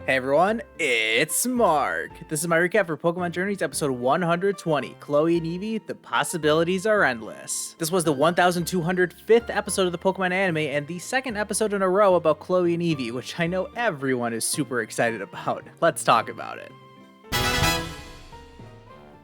Hey everyone, it's Mark. This is my recap for Pokémon Journeys episode 120, Chloe and Eevee, The Possibilities Are Endless. This was the 1205th episode of the Pokemon anime and the second episode in a row about Chloe and Eevee, which I know everyone is super excited about. Let's talk about it.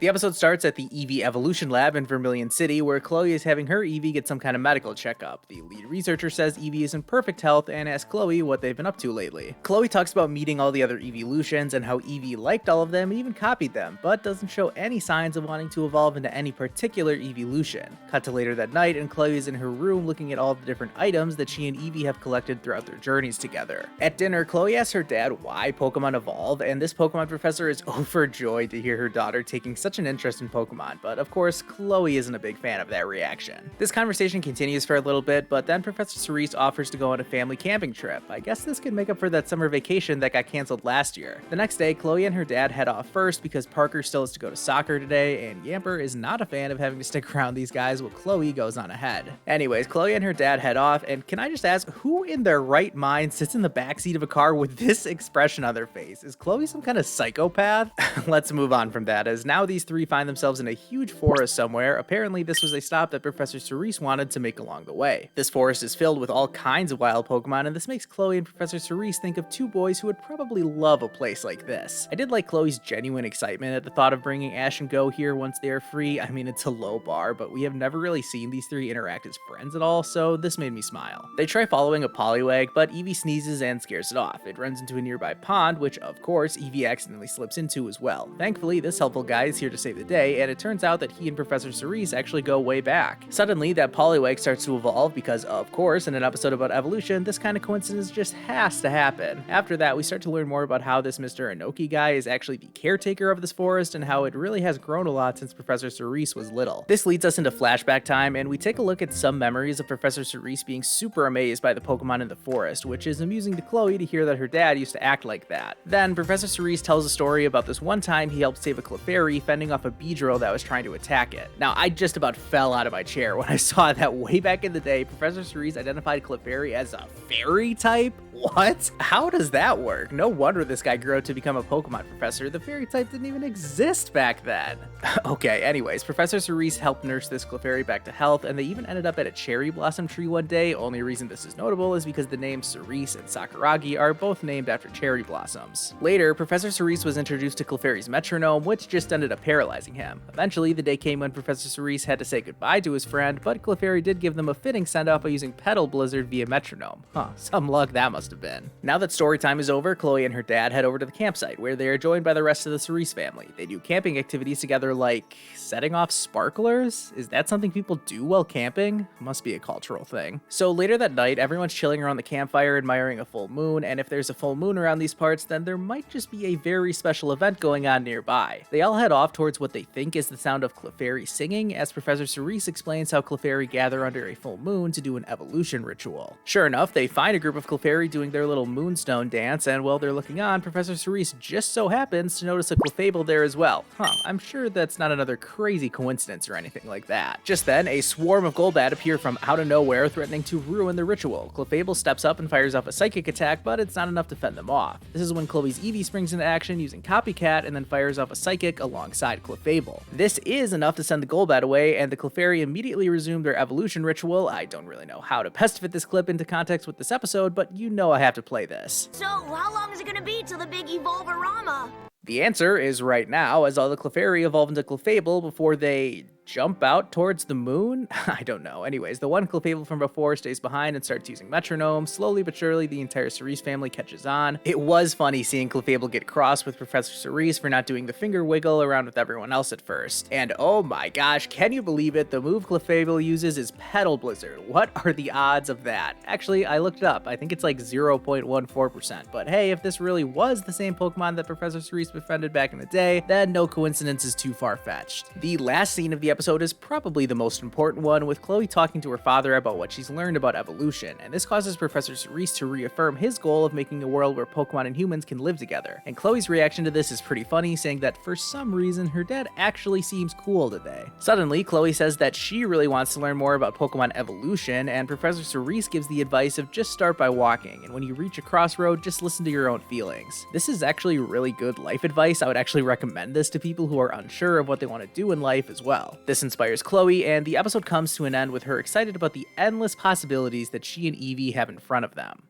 The episode starts at the Eevee Evolution Lab in Vermilion City, where Chloe is having her Eevee get some kind of medical checkup. The lead researcher says Eevee is in perfect health and asks Chloe what they've been up to lately. Chloe talks about meeting all the other Eeveelutions and how Eevee liked all of them and even copied them, but doesn't show any signs of wanting to evolve into any particular Eeveelution. Cut to later that night, and Chloe is in her room looking at all the different items that she and Eevee have collected throughout their journeys together. At dinner, Chloe asks her dad why Pokemon evolve, and this Pokemon professor is overjoyed to hear her daughter taking such an interest in Pokemon, but of course, Chloe isn't a big fan of that reaction. This conversation continues for a little bit, but then Professor Cerise offers to go on a family camping trip. I guess this could make up for that summer vacation that got canceled last year. The next day, Chloe and her dad head off first because Parker still has to go to soccer today, and Yamper is not a fan of having to stick around these guys while Chloe goes on ahead. Anyways, Chloe and her dad head off, and can I just ask, who in their right mind sits in the backseat of a car with this expression on their face? Is Chloe some kind of psychopath? Let's move on from that, as now these three find themselves in a huge forest somewhere. Apparently, this was a stop that Professor Cerise wanted to make along the way. This forest is filled with all kinds of wild Pokemon, and this makes Chloe and Professor Cerise think of two boys who would probably love a place like this. I did like Chloe's genuine excitement at the thought of bringing Ash and Go here once they are free. I mean, it's a low bar, but we have never really seen these three interact as friends at all, so this made me smile. They try following a Poliwag, but Eevee sneezes and scares it off. It runs into a nearby pond, which of course Eevee accidentally slips into as well. Thankfully, this helpful guy is here to save the day, and it turns out that he and Professor Cerise actually go way back. Suddenly, that Poliwag starts to evolve because, of course, in an episode about evolution, this kind of coincidence just has to happen. After that, we start to learn more about how this Mr. Inoki guy is actually the caretaker of this forest and how it really has grown a lot since Professor Cerise was little. This leads us into flashback time, and we take a look at some memories of Professor Cerise being super amazed by the Pokemon in the forest, which is amusing to Chloe to hear that her dad used to act like that. Then, Professor Cerise tells a story about this one time he helped save a Clefairy fending off a Beedrill that was trying to attack it. Now, I just about fell out of my chair when I saw that way back in the day. Professor Cerise identified Clefairy as a fairy type? What? How does that work? No wonder this guy grew up to become a Pokemon professor. The fairy type didn't even exist back then. Okay, anyways, Professor Cerise helped nurse this Clefairy back to health, and they even ended up at a cherry blossom tree one day. Only reason this is notable is because the names Cerise and Sakuragi are both named after cherry blossoms. Later, Professor Cerise was introduced to Clefairy's metronome, which just ended up paralyzing him. Eventually, the day came when Professor Cerise had to say goodbye to his friend, but Clefairy did give them a fitting send-off by using Petal Blizzard via metronome. Some luck that must have been. Now that story time is over, Chloe and her dad head over to the campsite, where they are joined by the rest of the Cerise family. They do camping activities together like setting off sparklers? Is that something people do while camping? Must be a cultural thing. So later that night, everyone's chilling around the campfire admiring a full moon, and if there's a full moon around these parts, then there might just be a very special event going on nearby. They all head off towards what they think is the sound of Clefairy singing, as Professor Cerise explains how Clefairy gather under a full moon to do an evolution ritual. Sure enough, they find a group of Clefairy doing their little moonstone dance, and while they're looking on, Professor Cerise just so happens to notice a Clefable there as well. I'm sure that's not another crazy coincidence or anything like that. Just then, a swarm of Golbat appear from out of nowhere, threatening to ruin the ritual. Clefable steps up and fires off a psychic attack, but it's not enough to fend them off. This is when Chloe's Eevee springs into action using Copycat and then fires off a psychic alongside Clefable. This is enough to send the Golbat away, and the Clefairy immediately resume their evolution ritual. I don't really know how to best fit this clip into context with this episode, but you know I have to play this. So, how long is it gonna be till the big Evolve-orama? The answer is right now, as all the Clefairy evolve into Clefable before they jump out towards the moon? I don't know. Anyways, the one Clefable from before stays behind and starts using metronome. Slowly but surely, the entire Cerise family catches on. It was funny seeing Clefable get cross with Professor Cerise for not doing the finger wiggle around with everyone else at first. And oh my gosh, can you believe it? The move Clefable uses is Petal Blizzard. What are the odds of that? Actually, I looked it up. I think it's like 0.14%. But hey, if this really was the same Pokemon that Professor Cerise befriended back in the day, then no coincidence is too far-fetched. The last scene of the episode is probably the most important one, with Chloe talking to her father about what she's learned about evolution, and this causes Professor Cerise to reaffirm his goal of making a world where Pokemon and humans can live together. And Chloe's reaction to this is pretty funny, saying that for some reason her dad actually seems cool today. Suddenly, Chloe says that she really wants to learn more about Pokemon evolution, and Professor Cerise gives the advice of just start by walking, and when you reach a crossroad, just listen to your own feelings. This is actually really good life advice. I would actually recommend this to people who are unsure of what they want to do in life as well. This inspires Chloe, and the episode comes to an end with her excited about the endless possibilities that she and Eevee have in front of them.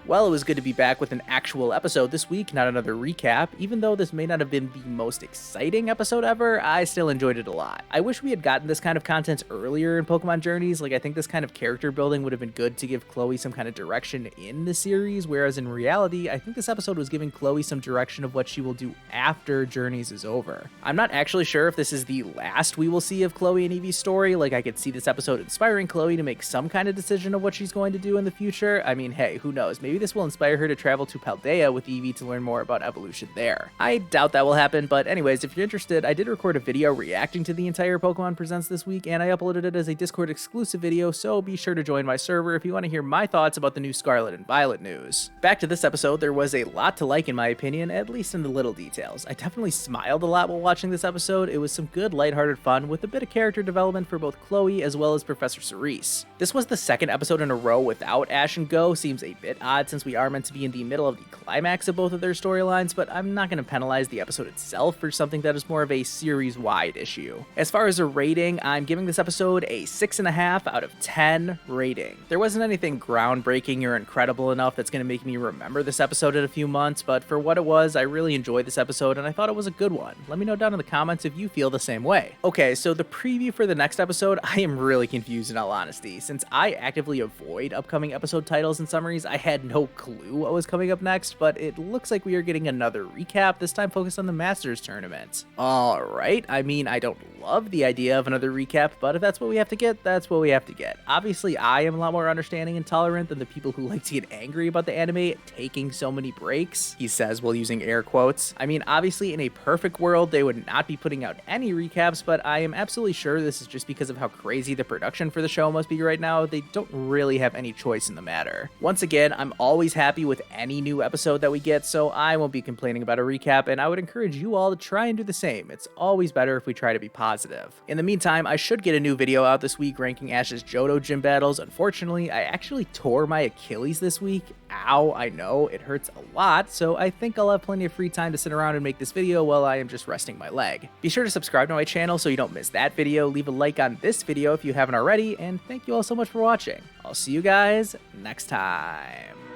Well, it was good to be back with an actual episode this week, not another recap. Even though this may not have been the most exciting episode ever, I still enjoyed it a lot. I wish we had gotten this kind of content earlier in Pokemon Journeys. Like, I think this kind of character building would have been good to give Chloe some kind of direction in the series, whereas in reality, I think this episode was giving Chloe some direction of what she will do after Journeys is over. I'm not actually sure if this is the last we will see of Chloe and Eevee's story. Like, I could see this episode inspiring Chloe to make some kind of decision of what she's going to do in the future. I mean, hey, who knows? Maybe this will inspire her to travel to Paldea with Eevee to learn more about evolution there. I doubt that will happen, but anyways, if you're interested, I did record a video reacting to the entire Pokemon Presents this week, and I uploaded it as a Discord exclusive video, so be sure to join my server if you want to hear my thoughts about the new Scarlet and Violet news. Back to this episode, there was a lot to like in my opinion, at least in the little details. I definitely smiled a lot while watching this episode. It was some good lighthearted fun with a bit of character development for both Chloe as well as Professor Cerise. This was the second episode in a row without Ash and Go. Seems a bit odd since we are meant to be in the middle of the climax of both of their storylines, but I'm not going to penalize the episode itself for something that is more of a series-wide issue. As far as a rating, I'm giving this episode a 6.5 out of 10 rating. There wasn't anything groundbreaking or incredible enough that's going to make me remember this episode in a few months, but for what it was, I really enjoyed this episode and I thought it was a good one. Let me know down in the comments if you feel the same way. Okay, so the preview for the next episode, I am really confused in all honesty. Since I actively avoid upcoming episode titles and summaries, I had no clue what was coming up next, but it looks like we are getting another recap, this time focused on the Masters tournament. Alright, I mean, I don't love the idea of another recap, but if that's what we have to get, that's what we have to get. Obviously, I am a lot more understanding and tolerant than the people who like to get angry about the anime taking so many breaks, he says while using air quotes. I mean, obviously, in a perfect world, they would not be putting out any recaps, but I am absolutely sure this is just because of how crazy the production for the show must be right now. They don't really have any choice in the matter. Once again, I'm always happy with any new episode that we get, so I won't be complaining about a recap, and I would encourage you all to try and do the same. It's always better if we try to be positive. In the meantime, I should get a new video out this week ranking Ash's Johto gym battles. Unfortunately, I actually tore my Achilles this week. Ow, I know, it hurts a lot, so I think I'll have plenty of free time to sit around and make this video while I am just resting my leg. Be sure to subscribe to my channel so you don't miss that video, leave a like on this video if you haven't already, and thank you all so much for watching. I'll see you guys next time.